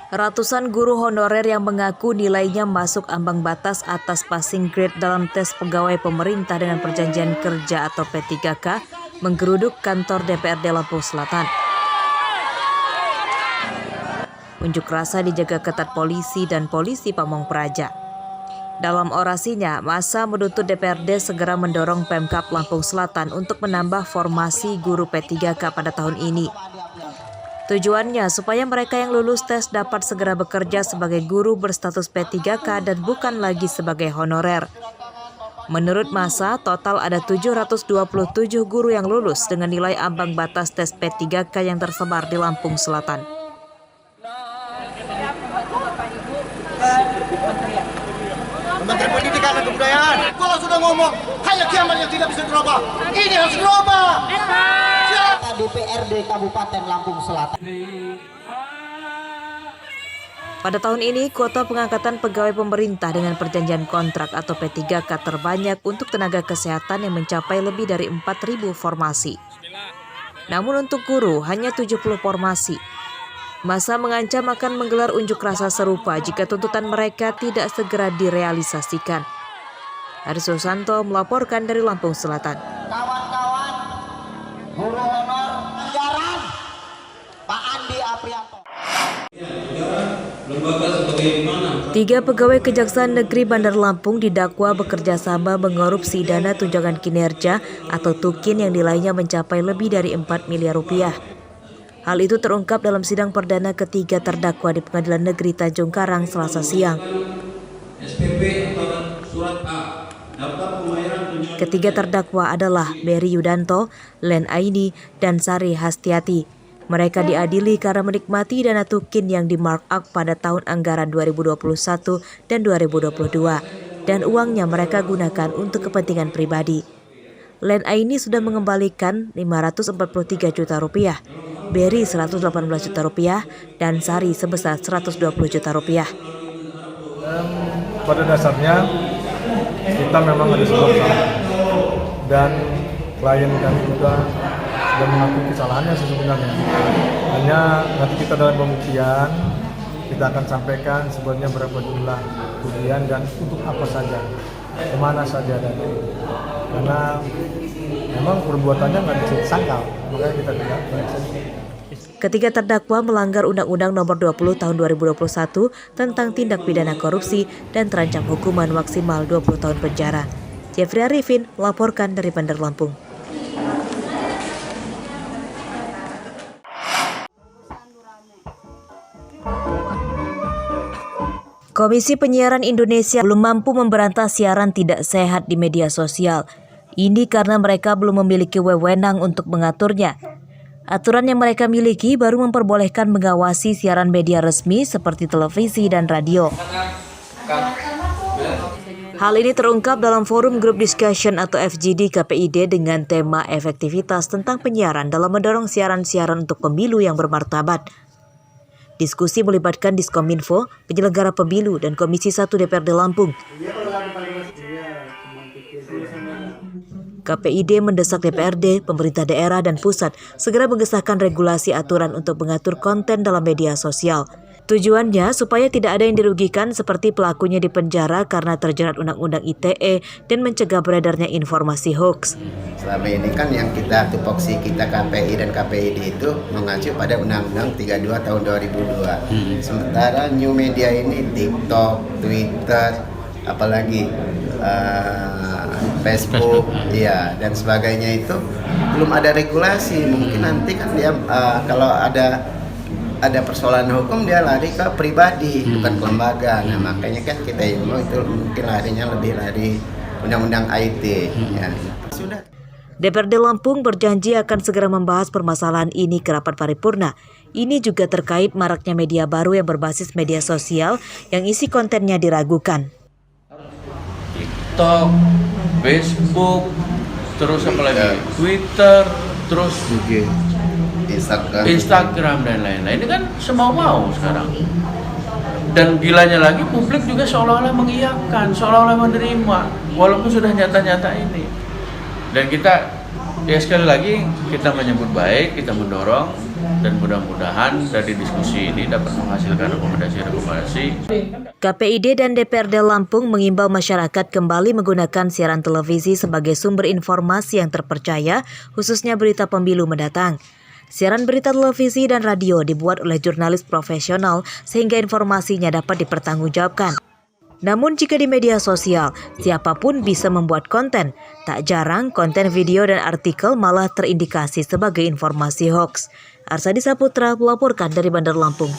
Ratusan guru honorer yang mengaku nilainya masuk ambang batas atas passing grade dalam tes pegawai pemerintah dengan perjanjian kerja atau P3K menggeruduk kantor DPRD Lampung Selatan. Unjuk rasa dijaga ketat polisi dan polisi Pamong Praja. Dalam orasinya, massa menuntut DPRD segera mendorong Pemkab Lampung Selatan untuk menambah formasi guru P3K pada tahun ini. Tujuannya supaya mereka yang lulus tes dapat segera bekerja sebagai guru berstatus P3K dan bukan lagi sebagai honorer. Menurut massa, total ada 727 guru yang lulus dengan nilai ambang batas tes P3K yang tersebar di Lampung Selatan. Menteri Pendidikan dan Kebudayaan, kalau sudah ngomong hanya kiamat yang tidak bisa dirubah, ini harus dirubah. DPRD Kabupaten Lampung Selatan. Pada tahun ini, kuota pengangkatan pegawai pemerintah dengan perjanjian kontrak atau P3K terbanyak untuk tenaga kesehatan yang mencapai lebih dari 4.000 formasi. Namun untuk guru hanya 70 formasi. Massa mengancam akan menggelar unjuk rasa serupa jika tuntutan mereka tidak segera direalisasikan. Haris Susanto melaporkan dari Lampung Selatan. Kawan-kawan, guru honor Jaran, Pak Andi Aprianto. Tiga pegawai Kejaksaan Negeri Bandar Lampung didakwa bekerja sama mengorupsi dana tunjangan kinerja atau TUKIN yang nilainya mencapai lebih dari 4 miliar rupiah. Hal itu terungkap dalam sidang perdana ketiga terdakwa di Pengadilan Negeri Tanjung Karang Selasa siang. Ketiga terdakwa adalah Berry Yudanto, Len Aini, dan Sari Hastiati. Mereka diadili karena menikmati dana TUKIN yang di-markup pada tahun anggaran 2021 dan 2022, dan uangnya mereka gunakan untuk kepentingan pribadi. Len Aini sudah mengembalikan 543 juta rupiah, Berry 118 juta rupiah, dan Sari sebesar 120 juta rupiah. Pada dasarnya kita memang ada sebuah kesalahan dan klien kami juga sudah mengakui kesalahannya sesungguhnya. Hanya nanti kita dalam pembuktian kita akan sampaikan sebenarnya berapa jumlah kerugian dan untuk apa saja, kemana saja dan karena memang perbuatannya nggak bisa disangkal, makanya kita tidak bereksekusi. Ketiga terdakwa melanggar Undang-Undang Nomor 20 Tahun 2021 tentang tindak pidana korupsi dan terancam hukuman maksimal 20 tahun penjara. Jeffrey Arifin melaporkan dari Bandar Lampung. Komisi Penyiaran Indonesia belum mampu memberantas siaran tidak sehat di media sosial. Ini karena mereka belum memiliki wewenang untuk mengaturnya. Aturan yang mereka miliki baru memperbolehkan mengawasi siaran media resmi seperti televisi dan radio. Hal ini terungkap dalam forum Group Discussion atau FGD KPID dengan tema efektivitas tentang penyiaran dalam mendorong siaran-siaran untuk pemilu yang bermartabat. Diskusi melibatkan Diskominfo, penyelenggara pemilu, dan Komisi 1 DPRD Lampung. KPID mendesak DPRD, pemerintah daerah, dan pusat segera mengesahkan regulasi aturan untuk mengatur konten dalam media sosial. Tujuannya supaya tidak ada yang dirugikan seperti pelakunya dipenjara karena terjerat Undang-Undang ITE dan mencegah beredarnya informasi hoax. Selama ini kan yang kita tupoksi kita KPI dan KPID itu mengacu pada Undang-Undang 32 tahun 2002. Sementara new media ini TikTok, Twitter, apalagi Facebook, ya dan sebagainya itu belum ada regulasi. Mungkin nanti kan dia kalau ada persoalan hukum dia lari ke pribadi, bukan ke lembaga. Nah makanya kan kita itu mungkin larinya lebih lari undang-undang IT. Ya. Sudah. DPRD Lampung berjanji akan segera membahas permasalahan ini ke rapat paripurna. Ini juga terkait maraknya media baru yang berbasis media sosial yang isi kontennya diragukan. TikTok, Facebook, terus apa lagi? Twitter, terus Instagram dan lain-lain. Ini kan semau-mau sekarang. Dan gilanya lagi publik juga seolah-olah mengiyakan, seolah-olah menerima, walaupun sudah nyata-nyata ini. Dan kita Ya sekali lagi kita menyambut baik, kita mendorong, dan mudah-mudahan dari diskusi ini dapat menghasilkan rekomendasi-rekomendasi. KPID dan DPRD Lampung mengimbau masyarakat kembali menggunakan siaran televisi sebagai sumber informasi yang terpercaya, khususnya berita pemilu mendatang. Siaran berita televisi dan radio dibuat oleh jurnalis profesional sehingga informasinya dapat dipertanggungjawabkan. Namun jika di media sosial, siapapun bisa membuat konten. Tak jarang konten video dan artikel malah terindikasi sebagai informasi hoaks. Arsadi Saputra melaporkan dari Bandar Lampung.